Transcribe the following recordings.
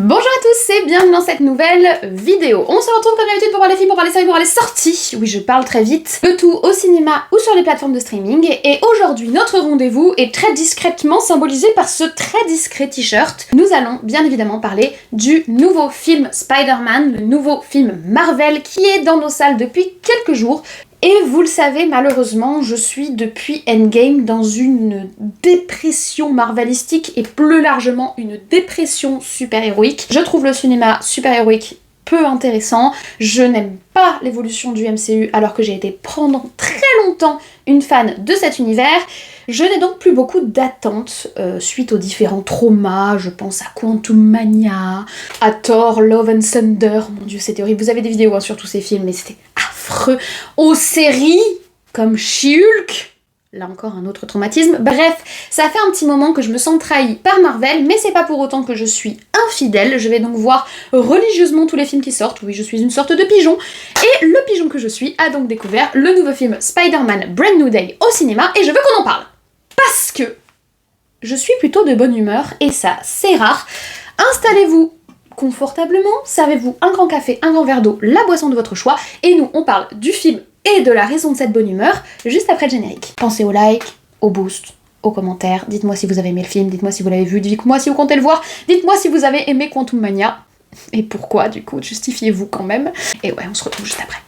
Bonjour à tous et bienvenue dans cette nouvelle vidéo. On se retrouve comme d'habitude pour voir les films, pour voir les séries, pour voir les sorties. Oui, je parle très vite. Le tout au cinéma ou sur les plateformes de streaming. Et aujourd'hui, notre rendez-vous est très discrètement symbolisé par ce très discret t-shirt. Nous allons bien évidemment parler du nouveau film Spider-Man, le nouveau film Marvel qui est dans nos salles depuis quelques jours. Et vous le savez, malheureusement, je suis depuis Endgame dans une dépression marvelistique et plus largement une dépression super-héroïque. Je trouve le cinéma super-héroïque peu intéressant, je n'aime pas l'évolution du MCU alors que j'ai été pendant très longtemps une fan de cet univers. Je n'ai donc plus beaucoup d'attentes suite aux différents traumas, je pense à Quantum Mania, à Thor, Love and Thunder, mon dieu c'était horrible, vous avez des vidéos sur tous ces films mais c'était affreux, aux séries comme She-Hulk, là encore un autre traumatisme. Bref, ça fait un petit moment que je me sens trahie par Marvel, mais c'est pas pour autant que je suis infidèle. Je vais donc voir religieusement tous les films qui sortent. Oui, je suis une sorte de pigeon. Et le pigeon que je suis a donc découvert le nouveau film Spider-Man Brand New Day au cinéma, et je veux qu'on en parle. Parce que je suis plutôt de bonne humeur, et ça, c'est rare. Installez-vous confortablement, servez-vous un grand café, un grand verre d'eau, la boisson de votre choix, et nous, on parle du film et de la raison de cette bonne humeur, juste après le générique. Pensez au like, au boost, aux commentaires, dites-moi si vous avez aimé le film, dites-moi si vous l'avez vu, dites-moi si vous comptez le voir, dites-moi si vous avez aimé Quantum Mania, et pourquoi du coup, justifiez-vous quand même. Et ouais, on se retrouve juste après.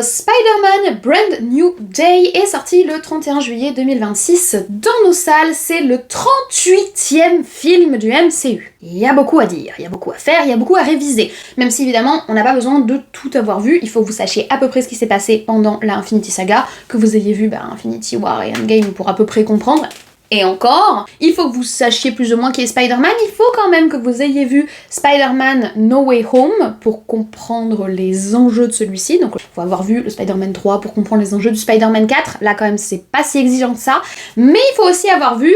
Spider-Man Brand New Day est sorti le 31 juillet 2026 dans nos salles, c'est le 38e film du MCU. Il y a beaucoup à dire, il y a beaucoup à faire, il y a beaucoup à réviser, même si évidemment on n'a pas besoin de tout avoir vu, il faut que vous sachiez à peu près ce qui s'est passé pendant la Infinity Saga, que vous ayez vu Infinity War et Endgame pour à peu près comprendre. Et encore, il faut que vous sachiez plus ou moins qui est Spider-Man, il faut quand même que vous ayez vu Spider-Man No Way Home pour comprendre les enjeux de celui-ci. Donc il faut avoir vu le Spider-Man 3 pour comprendre les enjeux du Spider-Man 4. Là quand même c'est pas si exigeant que ça. Mais il faut aussi avoir vu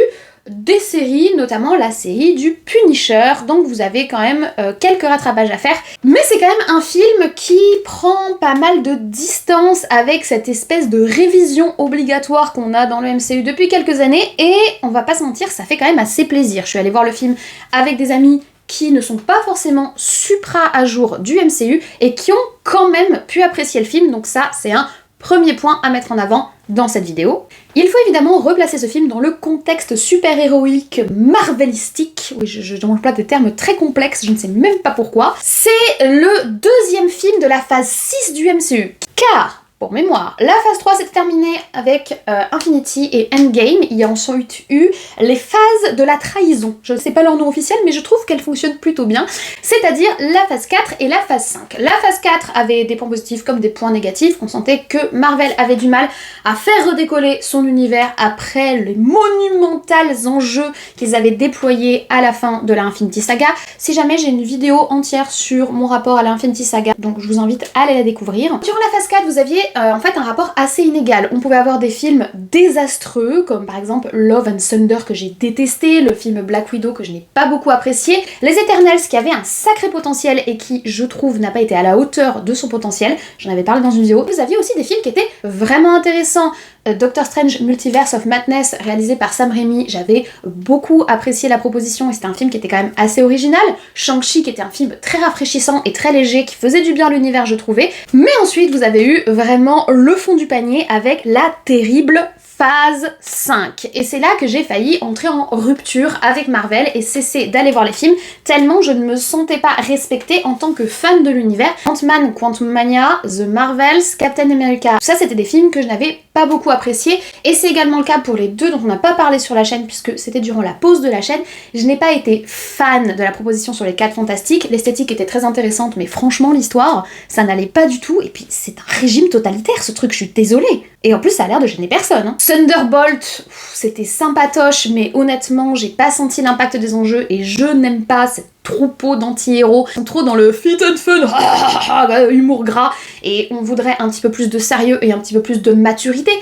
des séries, notamment la série du Punisher, donc vous avez quand même quelques rattrapages à faire. Mais c'est quand même un film qui prend pas mal de distance avec cette espèce de révision obligatoire qu'on a dans le MCU depuis quelques années, et on va pas se mentir, ça fait quand même assez plaisir. Je suis allée voir le film avec des amis qui ne sont pas forcément supra à jour du MCU, et qui ont quand même pu apprécier le film, donc ça c'est un premier point à mettre en avant dans cette vidéo. Il faut évidemment replacer ce film dans le contexte super-héroïque marvelistique. Oui, je m'emploie des termes très complexes, je ne sais même pas pourquoi. C'est le deuxième film de la phase 6 du MCU. Car, pour mémoire, la phase 3 s'est terminée avec Infinity et Endgame. Il y a ensuite eu les phases de la trahison. Je ne sais pas leur nom officiel, mais je trouve qu'elles fonctionnent plutôt bien. C'est-à-dire la phase 4 et la phase 5. La phase 4 avait des points positifs comme des points négatifs. On sentait que Marvel avait du mal à faire redécoller son univers après les monumentaux enjeux qu'ils avaient déployés à la fin de la Infinity Saga. Si jamais j'ai une vidéo entière sur mon rapport à la Infinity Saga, donc je vous invite à aller la découvrir. Durant la phase 4, vous aviez en fait un rapport assez inégal. On pouvait avoir des films désastreux, comme par exemple Love and Thunder que j'ai détesté, le film Black Widow que je n'ai pas beaucoup apprécié, Les Eternals qui avait un sacré potentiel et qui, je trouve, n'a pas été à la hauteur de son potentiel, j'en avais parlé dans une vidéo. Vous aviez aussi des films qui étaient vraiment intéressants. Doctor Strange Multiverse of Madness, réalisé par Sam Raimi, j'avais beaucoup apprécié la proposition et c'était un film qui était quand même assez original. Shang-Chi qui était un film très rafraîchissant et très léger, qui faisait du bien à l'univers je trouvais. Mais ensuite vous avez eu vraiment le fond du panier avec la terrible phase 5. Et c'est là que j'ai failli entrer en rupture avec Marvel et cesser d'aller voir les films, tellement je ne me sentais pas respectée en tant que fan de l'univers. Ant-Man, Quantum Mania, The Marvels, Captain America, tout ça c'était des films que je n'avais pas beaucoup appréciés, et c'est également le cas pour les deux dont on n'a pas parlé sur la chaîne puisque c'était durant la pause de la chaîne. Je n'ai pas été fan de la proposition sur les 4 Fantastiques, l'esthétique était très intéressante mais franchement l'histoire, ça n'allait pas du tout, et puis c'est un régime totalitaire ce truc, je suis désolée. Et en plus ça a l'air de gêner personne. Hein. Thunderbolt, c'était sympatoche, mais honnêtement j'ai pas senti l'impact des enjeux et je n'aime pas cette troupeau d'anti-héros. Ils sont trop dans le fit and fun, humour gras, et on voudrait un petit peu plus de sérieux et un petit peu plus de maturité.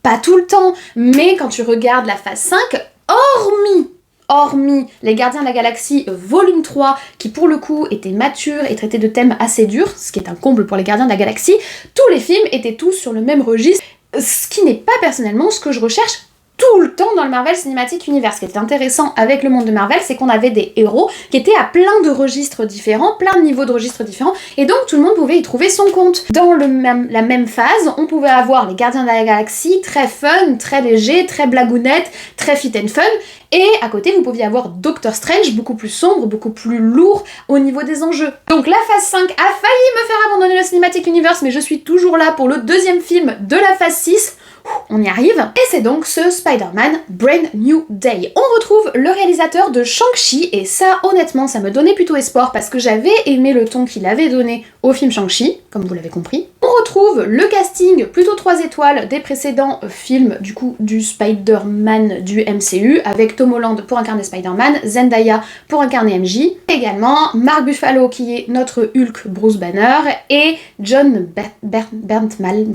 pas tout le temps, mais quand tu regardes la phase 5, hormis Les Gardiens de la Galaxie volume 3, qui pour le coup était mature et traitait de thèmes assez durs, ce qui est un comble pour les Gardiens de la Galaxie, tous les films étaient tous sur le même registre, ce qui n'est pas personnellement ce que je recherche tout le temps dans le Marvel Cinematic Universe. Ce qui était intéressant avec le monde de Marvel, c'est qu'on avait des héros qui étaient à plein de registres différents, plein de niveaux de registres différents, et donc tout le monde pouvait y trouver son compte. Dans la même phase, on pouvait avoir les Gardiens de la Galaxie, très fun, très léger, très blagounette, très fit and fun, et à côté, vous pouviez avoir Doctor Strange, beaucoup plus sombre, beaucoup plus lourd au niveau des enjeux. Donc la phase 5 a failli me faire abandonner le Cinematic Universe, mais je suis toujours là pour le deuxième film de la phase 6. On y arrive. Et c'est donc ce Spider-Man Brand New Day. On retrouve le réalisateur de Shang-Chi, et ça, honnêtement, ça me donnait plutôt espoir parce que j'avais aimé le ton qu'il avait donné au film Shang-Chi, comme vous l'avez compris. On retrouve le casting plutôt 3 étoiles des précédents films, du coup, du Spider-Man du MCU, avec Tom Holland pour incarner Spider-Man, Zendaya pour incarner MJ, également Mark Ruffalo qui est notre Hulk Bruce Banner, et John Bernthal,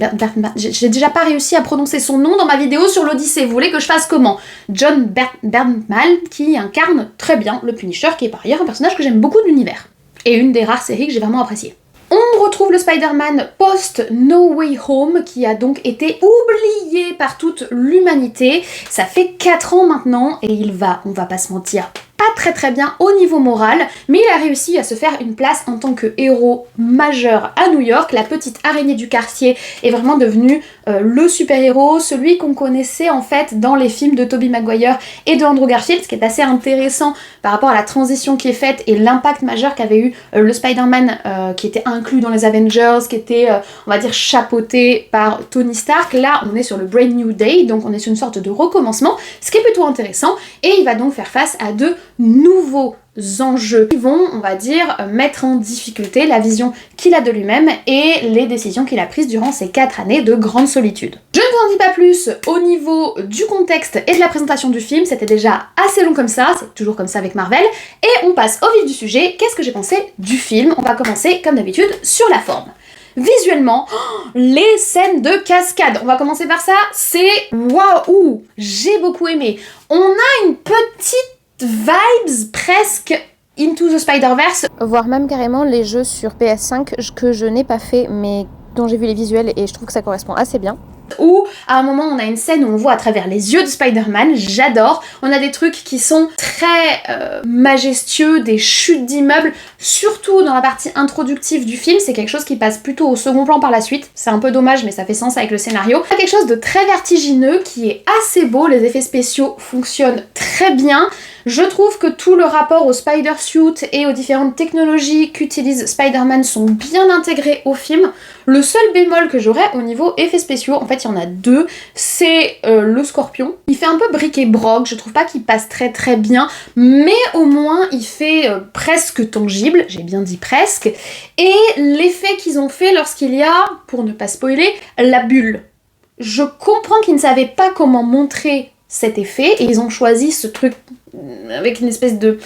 j'ai déjà pas réussi à prononcer son nom dans ma vidéo sur l'Odyssée, vous voulez que je fasse comment? John Bernthal qui incarne très bien le Punisher, qui est par ailleurs un personnage que j'aime beaucoup de l'univers, et une des rares séries que j'ai vraiment appréciées. On retrouve le Spider-Man post No Way Home qui a donc été oublié par toute l'humanité. Ça fait 4 ans maintenant et on va pas se mentir, pas très bien au niveau moral, mais il a réussi à se faire une place en tant que héros majeur à New York. La petite araignée du quartier est vraiment devenue le super-héros, celui qu'on connaissait en fait dans les films de Tobey Maguire et de Andrew Garfield, ce qui est assez intéressant par rapport à la transition qui est faite et l'impact majeur qu'avait eu le Spider-Man qui était inclus dans les Avengers, qui était, on va dire, chapeauté par Tony Stark. Là, on est sur le Brand New Day, donc on est sur une sorte de recommencement, ce qui est plutôt intéressant, et il va donc faire face à de nouveaux enjeux qui vont, on va dire, mettre en difficulté la vision qu'il a de lui-même et les décisions qu'il a prises durant ces 4 années de grande solitude. Je ne vous en dis pas plus au niveau du contexte et de la présentation du film, c'était déjà assez long comme ça, c'est toujours comme ça avec Marvel, et on passe au vif du sujet. Qu'est-ce que j'ai pensé du film? On va commencer comme d'habitude sur la forme. Visuellement, les scènes de cascade, on va commencer par ça, c'est waouh, j'ai beaucoup aimé. On a une petite vibes presque Into the Spider-Verse, voire même carrément les jeux sur PS5 que je n'ai pas fait mais dont j'ai vu les visuels et je trouve que ça correspond assez bien. Où à un moment on a une scène où on voit à travers les yeux de Spider-Man, j'adore. On a des trucs qui sont très majestueux, des chutes d'immeubles, surtout dans la partie introductive du film, c'est quelque chose qui passe plutôt au second plan par la suite, c'est un peu dommage mais ça fait sens avec le scénario. Il y a quelque chose de très vertigineux qui est assez beau, les effets spéciaux fonctionnent très bien. Je trouve que tout le rapport au Spider-Suit et aux différentes technologies qu'utilise Spider-Man sont bien intégrés au film. Le seul bémol que j'aurais au niveau effets spéciaux, en fait il y en a 2, c'est le Scorpion. Il fait un peu bric et broc, je trouve pas qu'il passe très bien, mais au moins il fait presque tangible, j'ai bien dit presque, et l'effet qu'ils ont fait lorsqu'il y a, pour ne pas spoiler, la bulle. Je comprends qu'ils ne savaient pas comment montrer cet effet et ils ont choisi ce truc avec une espèce de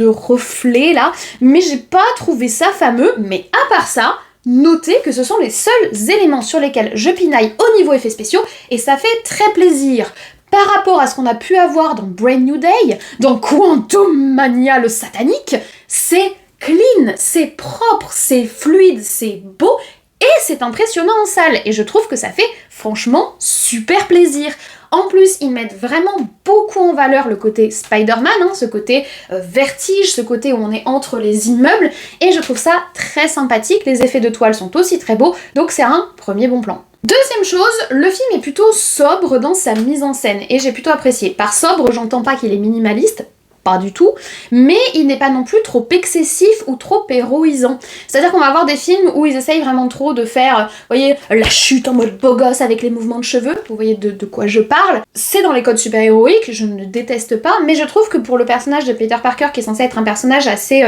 reflet là, mais j'ai pas trouvé ça fameux. Mais à part ça, notez que ce sont les seuls éléments sur lesquels je pinaille au niveau effets spéciaux et ça fait très plaisir. Par rapport à ce qu'on a pu avoir dans Brand New Day, dans Quantum Mania le satanique, c'est clean, c'est propre, c'est fluide, c'est beau et c'est impressionnant en salle et je trouve que ça fait franchement super plaisir. En plus, ils mettent vraiment beaucoup en valeur le côté Spider-Man, ce côté vertige, ce côté où on est entre les immeubles, et je trouve ça très sympathique. Les effets de toile sont aussi très beaux, donc c'est un premier bon plan. Deuxième chose, le film est plutôt sobre dans sa mise en scène, et j'ai plutôt apprécié. Par sobre, j'entends pas qu'il est minimaliste, pas du tout, mais il n'est pas non plus trop excessif ou trop héroïsant. C'est-à-dire qu'on va avoir des films où ils essayent vraiment trop de faire, vous voyez, la chute en mode beau gosse avec les mouvements de cheveux, vous voyez de quoi je parle. C'est dans les codes super-héroïques, je ne déteste pas, mais je trouve que pour le personnage de Peter Parker, qui est censé être un personnage assez...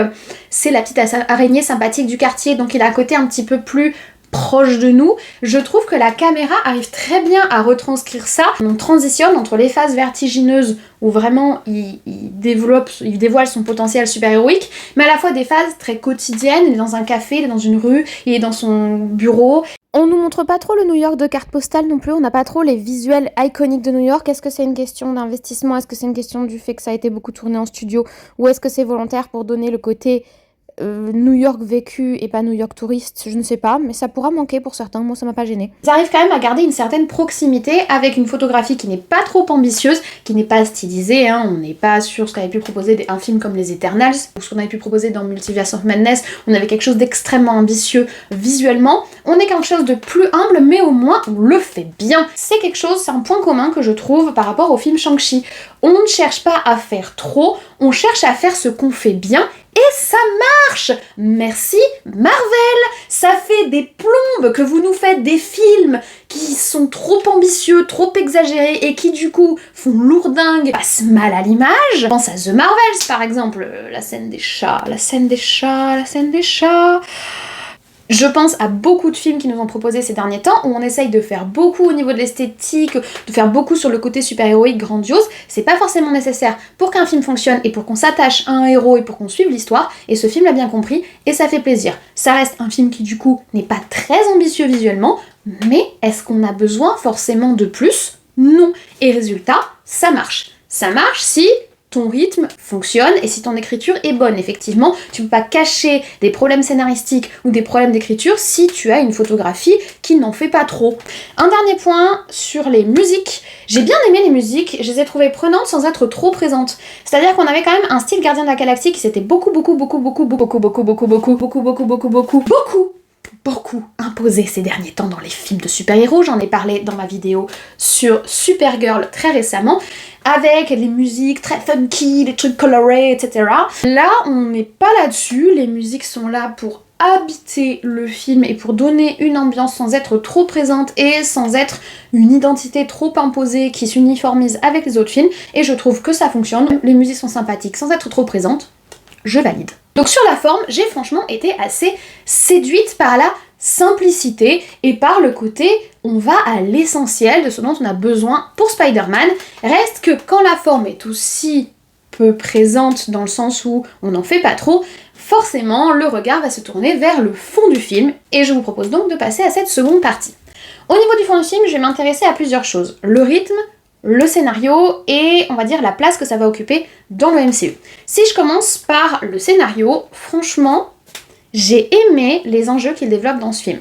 c'est la petite araignée sympathique du quartier, donc il a un côté un petit peu plus proche de nous, je trouve que la caméra arrive très bien à retranscrire ça. On transitionne entre les phases vertigineuses où vraiment il dévoile son potentiel super-héroïque, mais à la fois des phases très quotidiennes, il est dans un café, il est dans une rue, il est dans son bureau. On nous montre pas trop le New York de carte postale non plus, on n'a pas trop les visuels iconiques de New York. Est-ce que c'est une question d'investissement? Est-ce que c'est une question du fait que ça a été beaucoup tourné en studio? Ou est-ce que c'est volontaire pour donner le côté New York vécu et pas New York touriste? Je ne sais pas, mais ça pourra manquer pour certains, moi ça m'a pas gêné. Ils arrivent quand même à garder une certaine proximité avec une photographie qui n'est pas trop ambitieuse, qui n'est pas stylisée, hein. On n'est pas sur ce qu'avait pu proposer un film comme Les Eternals, ou ce qu'on avait pu proposer dans Multiverse of Madness. On avait quelque chose d'extrêmement ambitieux visuellement. On est quelque chose de plus humble, mais au moins on le fait bien. C'est quelque chose, c'est un point commun que je trouve par rapport au film Shang-Chi. On ne cherche pas à faire trop, on cherche à faire ce qu'on fait bien, et ça marche! Merci Marvel! Ça fait des plombes que vous nous faites des films qui sont trop ambitieux, trop exagérés et qui du coup font lourdingue, passent mal à l'image. Je pense à The Marvels par exemple, la scène des chats, la scène des chats, la scène des chats... Je pense à beaucoup de films qui nous ont proposé ces derniers temps où on essaye de faire beaucoup au niveau de l'esthétique, de faire beaucoup sur le côté super-héroïque grandiose. C'est pas forcément nécessaire pour qu'un film fonctionne et pour qu'on s'attache à un héros et pour qu'on suive l'histoire, et ce film l'a bien compris et ça fait plaisir. Ça reste un film qui du coup n'est pas très ambitieux visuellement, mais est-ce qu'on a besoin forcément de plus? Non. Et résultat, ça marche. Ça marche si ton rythme fonctionne et si ton écriture est bonne. Effectivement, tu peux pas cacher des problèmes scénaristiques ou des problèmes d'écriture si tu as une photographie qui n'en fait pas trop. Un dernier point sur les musiques. J'ai bien aimé les musiques, je les ai trouvées prenantes sans être trop présentes. C'est-à-dire qu'on avait quand même un style Gardien de la Galaxie qui s'était beaucoup imposé ces derniers temps dans les films de super-héros. J'en ai parlé dans ma vidéo sur Supergirl très récemment, avec les musiques très funky, les trucs colorés, etc. Là, on n'est pas là-dessus, les musiques sont là pour habiter le film et pour donner une ambiance sans être trop présente et sans être une identité trop imposée qui s'uniformise avec les autres films, et je trouve que ça fonctionne. Les musiques sont sympathiques sans être trop présentes, je valide. Donc sur la forme, j'ai franchement été assez séduite par la simplicité et par le côté on va à l'essentiel de ce dont on a besoin pour Spider-Man. Reste que quand la forme est aussi peu présente dans le sens où on n'en fait pas trop, forcément le regard va se tourner vers le fond du film, et je vous propose donc de passer à cette seconde partie. Au niveau du fond du film, je vais m'intéresser à plusieurs choses. Le rythme, le scénario et on va dire la place que ça va occuper dans le MCU. Si je commence par le scénario, franchement, j'ai aimé les enjeux qu'il développe dans ce film.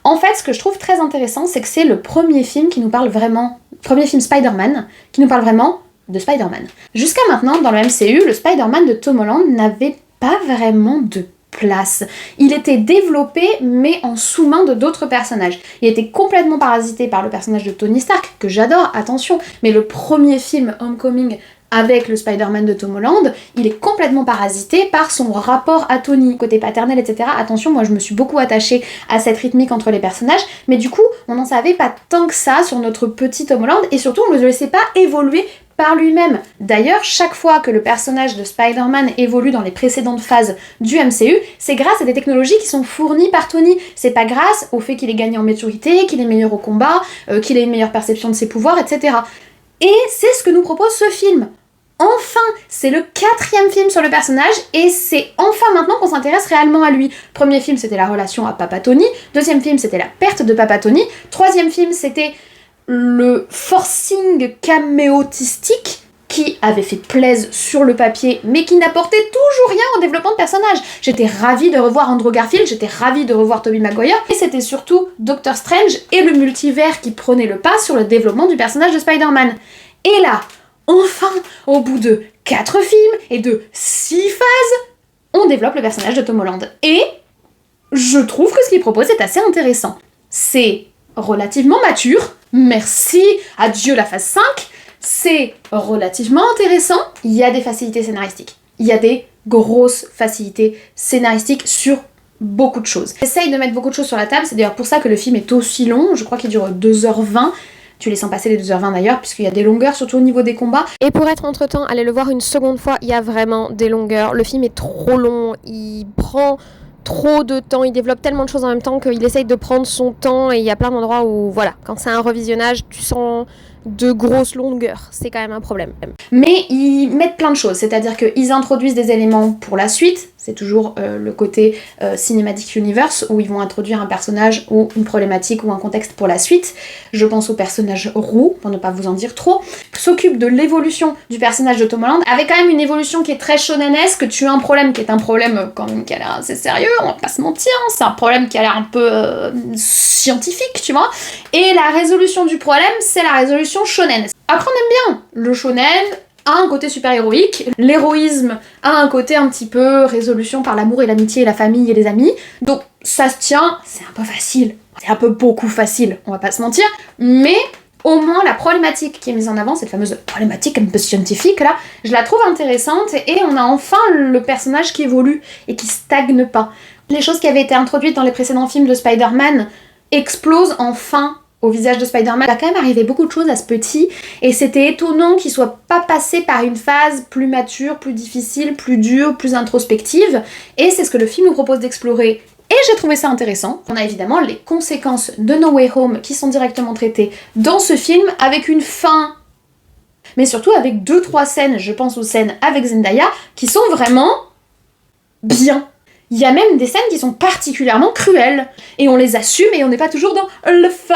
En fait, ce que je trouve très intéressant, c'est que c'est le premier film qui nous parle vraiment, premier film Spider-Man, qui nous parle vraiment de Spider-Man. Jusqu'à maintenant, dans le MCU, le Spider-Man de Tom Holland n'avait pas vraiment de place. Il était développé, mais en sous-main de d'autres personnages. Il était complètement parasité par le personnage de Tony Stark, que j'adore, attention, mais le premier film, Homecoming, avec le Spider-Man de Tom Holland, il est complètement parasité par son rapport à Tony, côté paternel, etc. Attention, moi je me suis beaucoup attachée à cette rythmique entre les personnages, mais du coup, on n'en savait pas tant que ça sur notre petit Tom Holland, et surtout, on ne le laissait pas évoluer par lui-même. D'ailleurs, chaque fois que le personnage de Spider-Man évolue dans les précédentes phases du MCU, c'est grâce à des technologies qui sont fournies par Tony. C'est pas grâce au fait qu'il ait gagné en maturité, qu'il est meilleur au combat, qu'il ait une meilleure perception de ses pouvoirs, etc. Et c'est ce que nous propose ce film. Enfin, c'est le 4e film sur le personnage et c'est enfin maintenant qu'on s'intéresse réellement à lui. Premier film, c'était la relation à Papa Tony. Deuxième film, c'était la perte de Papa Tony. Troisième film, c'était le forcing caméotistique qui avait fait plaise sur le papier mais qui n'apportait toujours rien au développement de personnage. J'étais ravie de revoir Andrew Garfield, j'étais ravie de revoir Tobey Maguire, et c'était surtout Doctor Strange et le multivers qui prenaient le pas sur le développement du personnage de Spider-Man. Et là, enfin, au bout de 4 films et de 6 phases, on développe le personnage de Tom Holland. Et je trouve que ce qu'il propose est assez intéressant. C'est relativement mature, merci, adieu la phase 5, c'est relativement intéressant, il y a des facilités scénaristiques. Il y a des grosses facilités scénaristiques sur beaucoup de choses. J'essaye de mettre beaucoup de choses sur la table, c'est d'ailleurs pour ça que le film est aussi long, je crois qu'il dure 2h20, tu les sens passer les 2h20 d'ailleurs, puisqu'il y a des longueurs, surtout au niveau des combats. Et pour être entre-temps, allez le voir une seconde fois, il y a vraiment des longueurs. Le film est trop long, il prend trop de temps, il développe tellement de choses en même temps qu'il essaye de prendre son temps, et il y a plein d'endroits où, voilà, quand c'est un revisionnage, tu sens de grosse longueur. C'est quand même un problème. Mais ils mettent plein de choses, c'est-à-dire qu'ils introduisent des éléments pour la suite, c'est toujours le côté Cinematic Universe, où ils vont introduire un personnage ou une problématique ou un contexte pour la suite. Je pense au personnage Roux, pour ne pas vous en dire trop, s'occupe de l'évolution du personnage de Tom Holland, avec quand même une évolution qui est très shonenesque. Tu as un problème qui est un problème quand même qui a l'air assez sérieux, on va pas se mentir, hein, c'est un problème qui a l'air un peu scientifique, tu vois, et la résolution du problème, c'est la résolution shonen. Après, on aime bien le shonen, a un côté super héroïque, l'héroïsme a un côté un petit peu résolution par l'amour et l'amitié et la famille et les amis, donc ça se tient, c'est un peu facile, c'est un peu beaucoup facile, on va pas se mentir, mais au moins la problématique qui est mise en avant, cette fameuse problématique un peu scientifique là, je la trouve intéressante et on a enfin le personnage qui évolue et qui stagne pas. Les choses qui avaient été introduites dans les précédents films de Spider-Man explosent enfin au visage de Spider-Man. Il a quand même arrivé beaucoup de choses à ce petit, et c'était étonnant qu'il soit pas passé par une phase plus mature, plus difficile, plus dure, plus introspective, et c'est ce que le film nous propose d'explorer. Et j'ai trouvé ça intéressant. On a évidemment les conséquences de No Way Home qui sont directement traitées dans ce film, avec une fin, mais surtout avec 2-3 scènes, je pense aux scènes avec Zendaya, qui sont vraiment bien. Il y a même des scènes qui sont particulièrement cruelles, et on les assume et on n'est pas toujours dans le fun.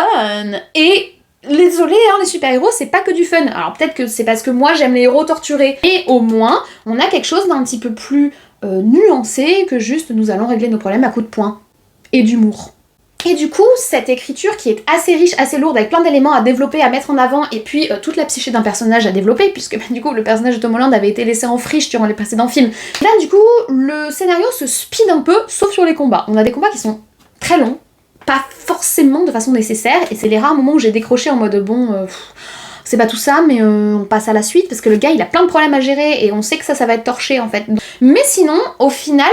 Et désolé, hein, les super-héros, c'est pas que du fun. Alors peut-être que c'est parce que moi j'aime les héros torturés, et au moins on a quelque chose d'un petit peu plus nuancé que juste nous allons régler nos problèmes à coups de poing et d'humour. Et du coup, cette écriture qui est assez riche, assez lourde, avec plein d'éléments à développer, à mettre en avant, et puis toute la psyché d'un personnage à développer, puisque du coup le personnage de Tom Holland avait été laissé en friche durant les précédents films. Là du coup, le scénario se speed un peu, sauf sur les combats. On a des combats qui sont très longs, pas forcément de façon nécessaire, et c'est les rares moments où j'ai décroché en mode bon... c'est pas tout ça, mais on passe à la suite, parce que le gars il a plein de problèmes à gérer, et on sait que ça va être torché en fait. Mais sinon, au final...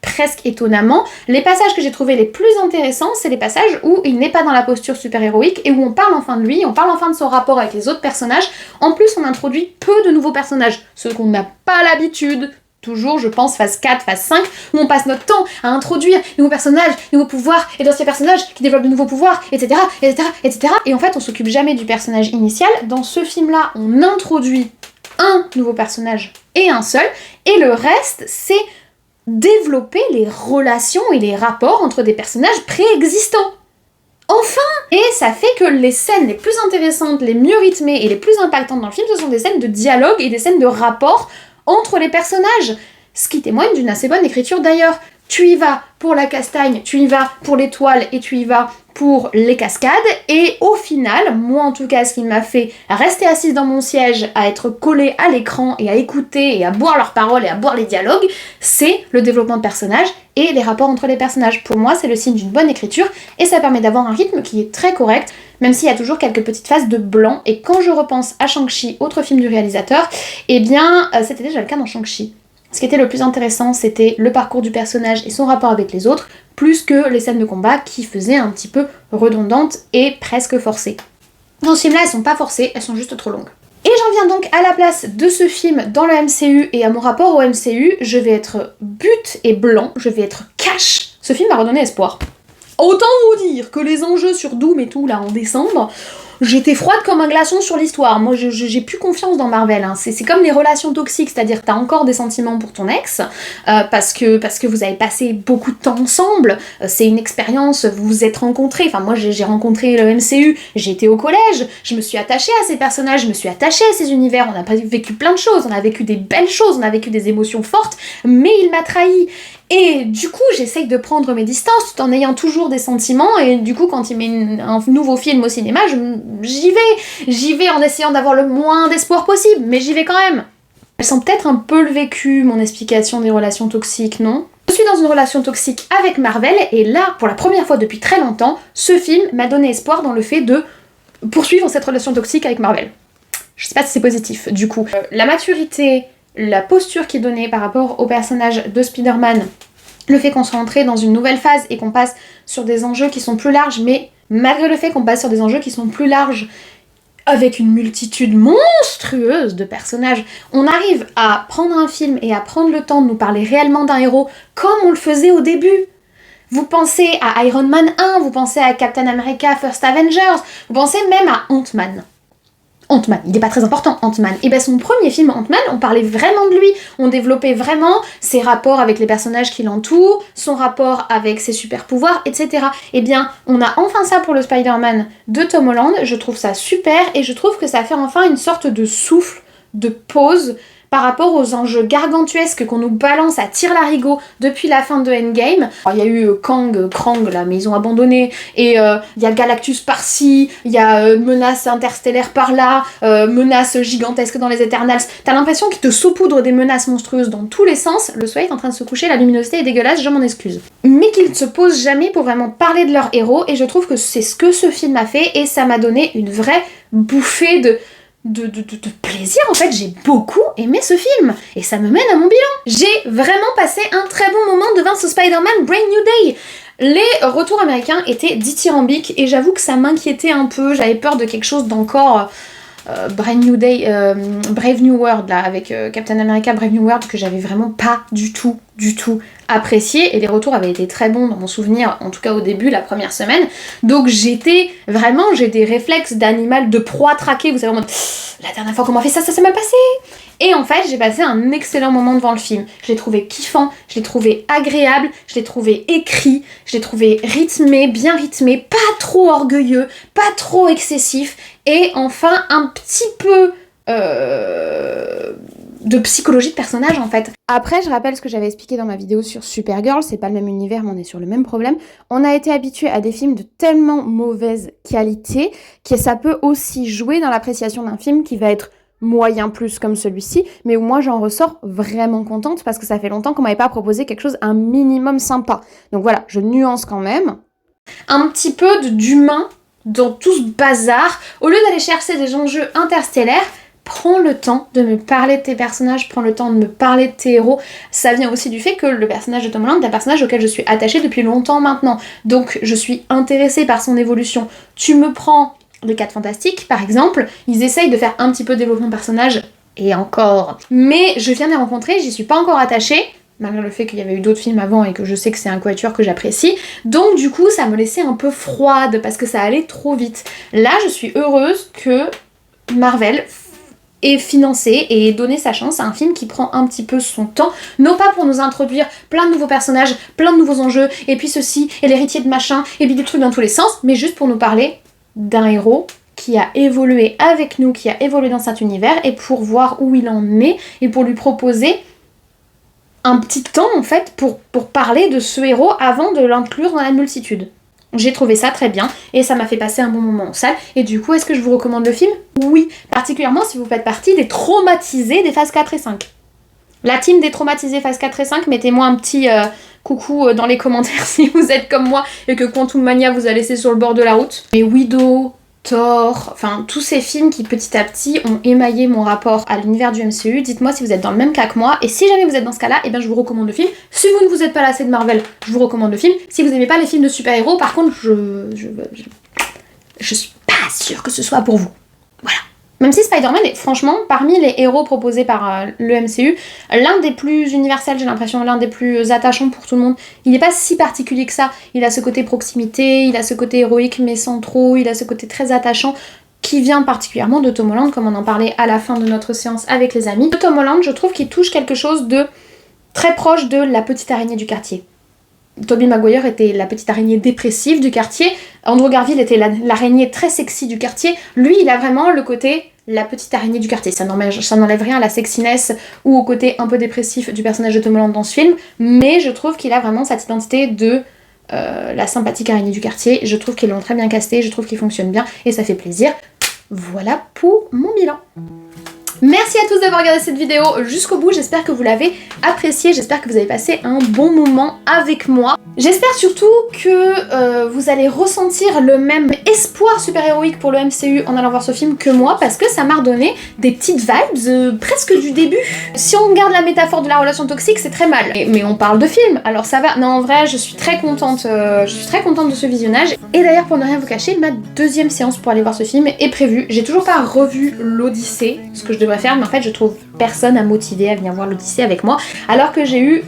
presque étonnamment, les passages que j'ai trouvés les plus intéressants, c'est les passages où il n'est pas dans la posture super-héroïque et où on parle enfin de lui, on parle enfin de son rapport avec les autres personnages. En plus, on introduit peu de nouveaux personnages, ceux qu'on n'a pas l'habitude, toujours, je pense, phase 4, phase 5, où on passe notre temps à introduire de nouveaux personnages, de nouveaux pouvoirs, et d'anciens personnages qui développent de nouveaux pouvoirs, etc., etc., etc. Et en fait, on s'occupe jamais du personnage initial. Dans ce film-là, on introduit un nouveau personnage et un seul, et le reste, c'est développer les relations et les rapports entre des personnages préexistants. Enfin! Et ça fait que les scènes les plus intéressantes, les mieux rythmées et les plus impactantes dans le film, ce sont des scènes de dialogue et des scènes de rapport entre les personnages. Ce qui témoigne d'une assez bonne écriture d'ailleurs. Tu y vas pour la castagne, tu y vas pour l'étoile et tu y vas pour les cascades, et au final, moi en tout cas, ce qui m'a fait rester assise dans mon siège, à être collée à l'écran et à écouter et à boire leurs paroles et à boire les dialogues, c'est le développement de personnages et les rapports entre les personnages. Pour moi, c'est le signe d'une bonne écriture et ça permet d'avoir un rythme qui est très correct, même s'il y a toujours quelques petites phases de blanc. Et quand je repense à Shang-Chi, autre film du réalisateur, eh bien, c'était déjà le cas dans Shang-Chi. Ce qui était le plus intéressant, c'était le parcours du personnage et son rapport avec les autres, plus que les scènes de combat qui faisaient un petit peu redondantes et presque forcées. Dans ce film-là, elles sont pas forcées, elles sont juste trop longues. Et j'en viens donc à la place de ce film dans le MCU et à mon rapport au MCU, je vais être but et blanc, je vais être cash. Ce film m'a redonné espoir. Autant vous dire que les enjeux sur Doom et tout là en décembre, j'étais froide comme un glaçon sur l'histoire. Moi, j'ai plus confiance dans Marvel. Hein. C'est comme les relations toxiques, c'est-à-dire que t'as encore des sentiments pour ton ex, parce que vous avez passé beaucoup de temps ensemble. C'est une expérience, vous vous êtes rencontrés. Enfin, moi, j'ai rencontré le MCU, j'étais au collège, je me suis attachée à ces personnages, je me suis attachée à ces univers. On a vécu plein de choses, on a vécu des belles choses, on a vécu des émotions fortes, mais il m'a trahi. Et du coup, j'essaye de prendre mes distances tout en ayant toujours des sentiments, et du coup, quand il met un nouveau film au cinéma, j'y vais en essayant d'avoir le moins d'espoir possible, mais j'y vais quand même. Elles sont peut-être un peu le vécu, mon explication des relations toxiques, non ? Je suis dans une relation toxique avec Marvel, et là, pour la première fois depuis très longtemps, ce film m'a donné espoir dans le fait de poursuivre cette relation toxique avec Marvel. Je sais pas si c'est positif, du coup. La maturité, la posture qui est donnée par rapport au personnage de Spider-Man, le fait qu'on soit entré dans une nouvelle phase et qu'on passe sur des enjeux qui sont plus larges, mais malgré le fait qu'on passe sur des enjeux qui sont plus larges, avec une multitude monstrueuse de personnages, on arrive à prendre un film et à prendre le temps de nous parler réellement d'un héros comme on le faisait au début. Vous pensez à Iron Man 1, vous pensez à Captain America First Avengers, vous pensez même à Ant-Man. Ant-Man, il est pas très important, Ant-Man. Et ben son premier film, Ant-Man, on parlait vraiment de lui, on développait vraiment ses rapports avec les personnages qui l'entourent, son rapport avec ses super pouvoirs, etc. Et bien, on a enfin ça pour le Spider-Man de Tom Holland, je trouve ça super, et je trouve que ça fait enfin une sorte de souffle, de pause, par rapport aux enjeux gargantuesques qu'on nous balance à tire-larigot depuis la fin de Endgame. Il y a eu Krang là, mais ils ont abandonné, et il y a Galactus par-ci, il y a menace interstellaire par-là, menace gigantesque dans les Eternals. T'as l'impression qu'ils te saupoudrent des menaces monstrueuses dans tous les sens. Le soleil est en train de se coucher, la luminosité est dégueulasse, je m'en excuse. Mais qu'ils ne se posent jamais pour vraiment parler de leur héros, et je trouve que c'est ce que ce film a fait, et ça m'a donné une vraie bouffée de plaisir. En fait, j'ai beaucoup aimé ce film et ça me mène à mon bilan. J'ai vraiment passé un très bon moment devant ce Spider-Man Brand New Day. Les retours américains étaient dithyrambiques et j'avoue que ça m'inquiétait un peu, j'avais peur de quelque chose d'encore Brand New Day, Brave New World là, avec Captain America Brave New World que j'avais vraiment pas du tout apprécié, et les retours avaient été très bons dans mon souvenir, en tout cas au début, la première semaine, donc j'ai des réflexes d'animal de proie traqué, vous savez, en mode la dernière fois qu'on m'a fait ça s'est mal passé, et en fait j'ai passé un excellent moment devant le film, je l'ai trouvé kiffant, je l'ai trouvé agréable, je l'ai trouvé écrit, je l'ai trouvé rythmé, bien rythmé, pas trop orgueilleux, pas trop excessif, et enfin un petit peu de psychologie de personnage en fait. Après, je rappelle ce que j'avais expliqué dans ma vidéo sur Supergirl, c'est pas le même univers, mais on est sur le même problème. On a été habitué à des films de tellement mauvaise qualité que ça peut aussi jouer dans l'appréciation d'un film qui va être moyen plus comme celui-ci, mais où moi j'en ressors vraiment contente parce que ça fait longtemps qu'on m'avait pas proposé quelque chose un minimum sympa. Donc voilà, je nuance quand même. Un petit peu d'humain dans tout ce bazar, au lieu d'aller chercher des enjeux interstellaires, prends le temps de me parler de tes personnages, prends le temps de me parler de tes héros. Ça vient aussi du fait que le personnage de Tom Holland est un personnage auquel je suis attachée depuis longtemps maintenant, donc je suis intéressée par son évolution. Tu me prends les 4 Fantastiques par exemple, ils essayent de faire un petit peu de développement de personnage, et encore. Mais je viens de les rencontrer, j'y suis pas encore attachée, malgré le fait qu'il y avait eu d'autres films avant et que je sais que c'est un quatuor que j'apprécie. Donc du coup, ça me laissait un peu froide parce que ça allait trop vite. Là, je suis heureuse que Marvel ait financé et ait donné sa chance à un film qui prend un petit peu son temps, non pas pour nous introduire plein de nouveaux personnages, plein de nouveaux enjeux, et puis ceci, et l'héritier de machin, et puis des trucs dans tous les sens, mais juste pour nous parler d'un héros qui a évolué avec nous, qui a évolué dans cet univers, et pour voir où il en est, et pour lui proposer un petit temps en fait pour parler de ce héros avant de l'inclure dans la multitude. J'ai trouvé ça très bien et ça m'a fait passer un bon moment en salle. Et du coup, est-ce que je vous recommande le film ? Oui, particulièrement si vous faites partie des traumatisés des phases 4 et 5. La team des traumatisés phases 4 et 5, mettez-moi un petit coucou dans les commentaires si vous êtes comme moi et que Quantum Mania vous a laissé sur le bord de la route. Mais Widow, Thor, enfin tous ces films qui petit à petit ont émaillé mon rapport à l'univers du MCU. Dites-moi si vous êtes dans le même cas que moi, et si jamais vous êtes dans ce cas-là, et bien je vous recommande le film. Si vous ne vous êtes pas lassé de Marvel, je vous recommande le film. Si vous n'aimez pas les films de super-héros, par contre, je suis pas sûre que ce soit pour vous. Voilà. Même si Spider-Man est franchement, parmi les héros proposés par le MCU, l'un des plus universels, j'ai l'impression, l'un des plus attachants pour tout le monde. Il n'est pas si particulier que ça. Il a ce côté proximité, il a ce côté héroïque mais sans trop, il a ce côté très attachant qui vient particulièrement de Tom Holland, comme on en parlait à la fin de notre séance avec les amis. De Tom Holland, je trouve qu'il touche quelque chose de très proche de la petite araignée du quartier. Tobey Maguire était la petite araignée dépressive du quartier, Andrew Garfield était l'araignée très sexy du quartier. Lui, il a vraiment le côté la petite araignée du quartier. Ça n'enlève rien à la sexiness ou au côté un peu dépressif du personnage de Tom Holland dans ce film, mais je trouve qu'il a vraiment cette identité de la sympathique araignée du quartier. Je trouve qu'ils l'ont très bien casté, je trouve qu'il fonctionne bien et ça fait plaisir. Voilà pour mon bilan. Merci à tous d'avoir regardé cette vidéo jusqu'au bout, j'espère que vous l'avez appréciée, j'espère que vous avez passé un bon moment avec moi. J'espère surtout que vous allez ressentir le même espoir super-héroïque pour le MCU en allant voir ce film que moi, parce que ça m'a redonné des petites vibes presque du début. Si on regarde la métaphore de la relation toxique, c'est très mal. Mais on parle de film, alors ça va. Non, en vrai, je suis très contente de ce visionnage. Et d'ailleurs, pour ne rien vous cacher, ma deuxième séance pour aller voir ce film est prévue. J'ai toujours pas revu l'Odyssée, ce que je devrais faire, mais en fait, je trouve personne à motiver à venir voir l'Odyssée avec moi, alors que j'ai eu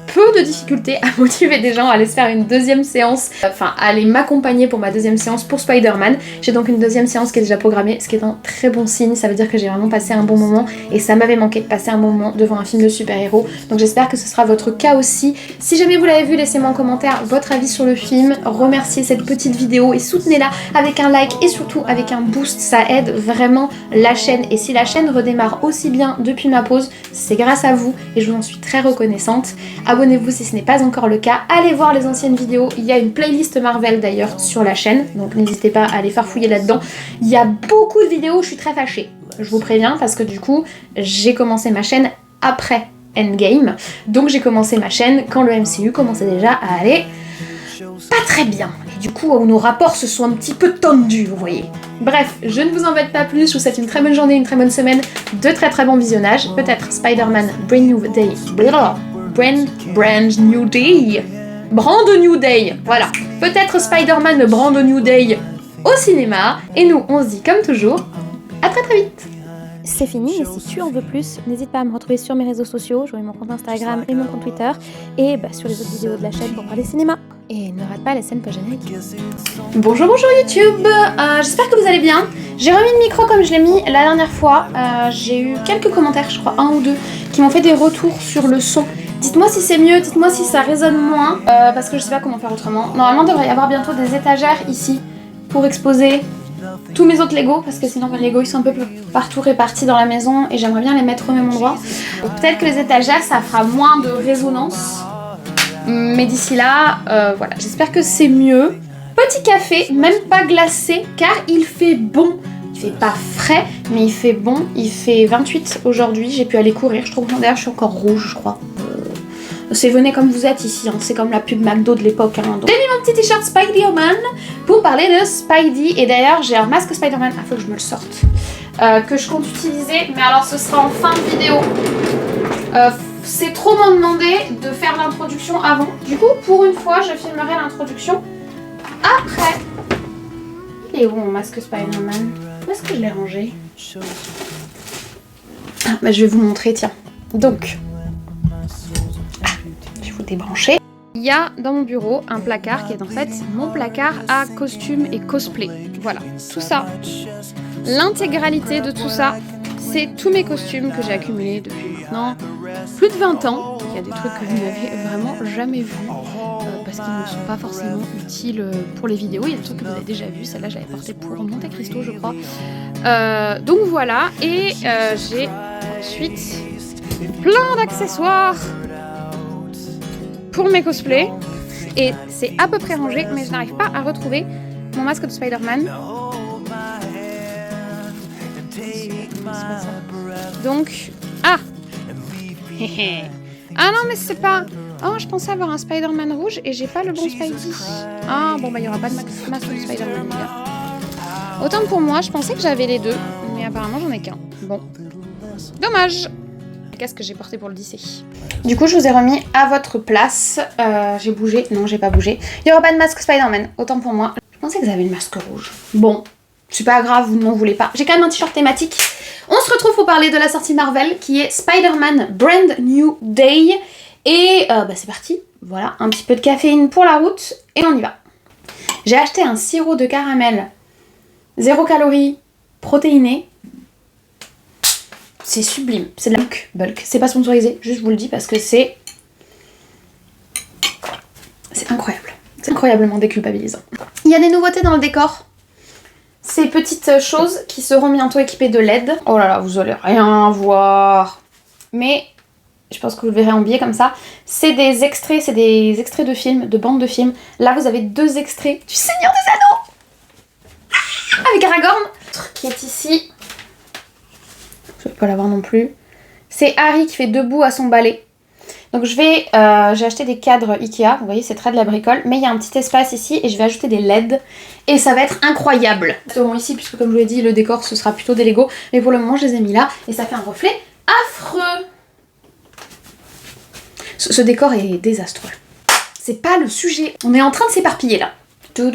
peu de difficulté à motiver des gens à aller se faire une deuxième séance, enfin à aller m'accompagner pour ma deuxième séance pour Spider-Man. J'ai donc une deuxième séance qui est déjà programmée, ce qui est un très bon signe, ça veut dire que j'ai vraiment passé un bon moment et ça m'avait manqué de passer un bon moment devant un film de super-héros. Donc j'espère que ce sera votre cas aussi. Si jamais vous l'avez vu, laissez-moi en commentaire votre avis sur le film, remerciez cette petite vidéo et soutenez-la avec un like et surtout avec un boost, ça aide vraiment la chaîne. Et si la chaîne redémarre aussi bien depuis ma pause, c'est grâce à vous et je vous en suis très reconnaissante. Abonnez-vous si ce n'est pas encore le cas, allez voir les anciennes vidéos, il y a une playlist Marvel d'ailleurs sur la chaîne, donc n'hésitez pas à aller farfouiller là-dedans. Il y a beaucoup de vidéos où je suis très fâchée, je vous préviens, parce que du coup j'ai commencé ma chaîne après Endgame, donc j'ai commencé ma chaîne quand le MCU commençait déjà à aller pas très bien, et du coup nos rapports se sont un petit peu tendus, vous voyez. Bref, je ne vous embête pas plus, je vous souhaite une très bonne journée, une très bonne semaine, de très bons visionnages, peut-être Spider-Man Brand New Day, Brand New Day, Brand New Day, voilà, peut-être Spider-Man Brand New Day au cinéma, et nous on se dit comme toujours, à très vite. C'est fini, mais si tu en veux plus, n'hésite pas à me retrouver sur mes réseaux sociaux, j'aurai mon compte Instagram et mon compte Twitter, et sur les autres vidéos de la chaîne pour parler cinéma. Et ne rate pas la scène post-générique. Bonjour YouTube, j'espère que vous allez bien. J'ai remis le micro comme je l'ai mis la dernière fois, j'ai eu quelques commentaires, je crois un ou deux, qui m'ont fait des retours sur le son. Dites-moi si c'est mieux, dites-moi si ça résonne moins, parce que je sais pas comment faire autrement. Normalement il devrait y avoir bientôt des étagères ici, pour exposer tous mes autres Lego, parce que sinon mes Lego ils sont un peu partout répartis dans la maison et j'aimerais bien les mettre au même endroit. Peut-être que les étagères ça fera moins de résonance, mais d'ici là, voilà, j'espère que c'est mieux. Petit café, même pas glacé, car il fait bon. Il fait pas frais, mais il fait bon. Il fait 28 aujourd'hui, j'ai pu aller courir, je trouve. D'ailleurs je suis encore rouge je crois. C'est venez comme vous êtes ici, hein. C'est comme la pub McDo de l'époque. Hein. J'ai mis mon petit t-shirt Spider-Man pour parler de Spidey. Et d'ailleurs, j'ai un masque Spider-Man, faut que je me le sorte, que je compte utiliser. Mais alors, ce sera en fin de vidéo. C'est trop m'en demander de faire l'introduction avant. Du coup, pour une fois, je filmerai l'introduction après. Il est où mon masque Spider-Man? Où est-ce que je l'ai rangé? Je vais vous montrer, tiens. Donc... débrancher. Il y a dans mon bureau un placard qui est en fait mon placard à costumes et cosplay. Voilà, tout ça, l'intégralité de tout ça, c'est tous mes costumes que j'ai accumulés depuis maintenant plus de 20 ans. Il y a des trucs que vous n'avez vraiment jamais vus parce qu'ils ne sont pas forcément utiles pour les vidéos. Il y a des trucs que vous avez déjà vus, celle-là j'avais porté pour Monte Cristo je crois. Donc voilà, et j'ai ensuite plein d'accessoires pour mes cosplays, et c'est à peu près rangé, mais je n'arrive pas à retrouver mon masque de Spider-Man. Donc, ah ah non mais c'est pas... Oh, je pensais avoir un Spider-Man rouge et j'ai pas le bon Spidey. Ah bon bah il y aura pas de masque de Spider-Man les gars. Autant pour moi, je pensais que j'avais les deux, mais apparemment j'en ai qu'un. Bon, dommage. Qu'est-ce que j'ai porté pour le lycée? Du coup, je vous ai remis à votre place. J'ai bougé. Non, j'ai pas bougé. Il n'y aura pas de masque Spider-Man. Autant pour moi. Je pensais que vous avez le masque rouge. Bon, c'est pas grave, vous n'en voulez pas. J'ai quand même un t-shirt thématique. On se retrouve pour parler de la sortie Marvel qui est Spider-Man Brand New Day. Et c'est parti. Voilà, un petit peu de caféine pour la route. Et on y va. J'ai acheté un sirop de caramel 0 calories protéiné. C'est sublime, c'est de la bulk, c'est pas sponsorisé, juste je vous le dis parce que c'est incroyable, c'est incroyablement déculpabilisant. Il y a des nouveautés dans le décor, ces petites choses qui seront bientôt équipées de LED. Oh là là, vous allez rien voir, mais je pense que vous le verrez en biais comme ça. C'est des extraits de films, de bandes de films. Là vous avez 2 extraits du Seigneur des Anneaux avec Aragorn, qui est ici. Je vais pas l'avoir non plus. C'est Harry qui fait debout à son balai. Donc j'ai acheté des cadres Ikea, vous voyez c'est très de la bricole, mais il y a un petit espace ici et je vais ajouter des LED et ça va être incroyable. Ils seront ici puisque comme je vous l'ai dit le décor ce sera plutôt des Lego, mais pour le moment je les ai mis là et ça fait un reflet affreux. Ce décor est désastreux. C'est pas le sujet, on est en train de s'éparpiller là. Tout.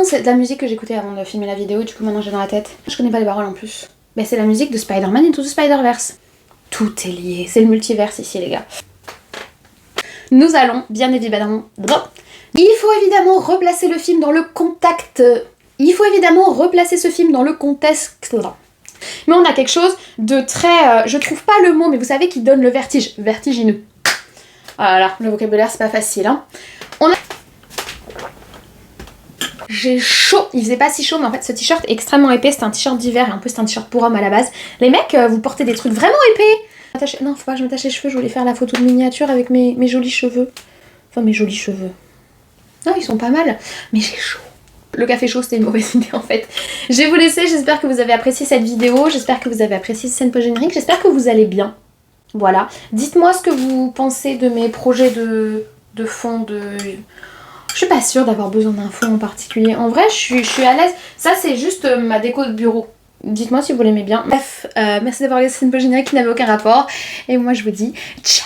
C'est de la musique que j'écoutais avant de filmer la vidéo et du coup maintenant j'ai dans la tête. Je connais pas les paroles en plus. Ben, c'est la musique de Spider-Man Into the Spider-Verse. Tout est lié, c'est le multiverse ici les gars. Nous allons bien évidemment... Il faut évidemment replacer le film dans le contexte... Il faut évidemment replacer ce film dans le contexte... Mais on a quelque chose de très... je trouve pas le mot, mais vous savez, qui donne le vertige. Vertigineux. Voilà, le vocabulaire c'est pas facile, hein. On a... J'ai chaud. Il faisait pas si chaud, mais en fait ce t-shirt est extrêmement épais. C'est un t-shirt d'hiver et en plus c'est un t-shirt pour homme à la base. Les mecs, vous portez des trucs vraiment épais. Non, faut pas que je m'attache les cheveux. Je voulais faire la photo de miniature avec mes jolis cheveux. Enfin, mes jolis cheveux. Non, ils sont pas mal. Mais j'ai chaud. Le café chaud, c'était une mauvaise idée en fait. Je vais vous laisser. J'espère que vous avez apprécié cette vidéo. J'espère que vous avez apprécié cette scène post-générique. J'espère que vous allez bien. Voilà. Dites-moi ce que vous pensez de mes projets de fond de... Je suis pas sûre d'avoir besoin d'un fond en particulier. En vrai, je suis à l'aise. Ça, c'est juste ma déco de bureau. Dites-moi si vous l'aimez bien. Bref, merci d'avoir regardé cette scène post-générique qui n'avait aucun rapport. Et moi, je vous dis ciao.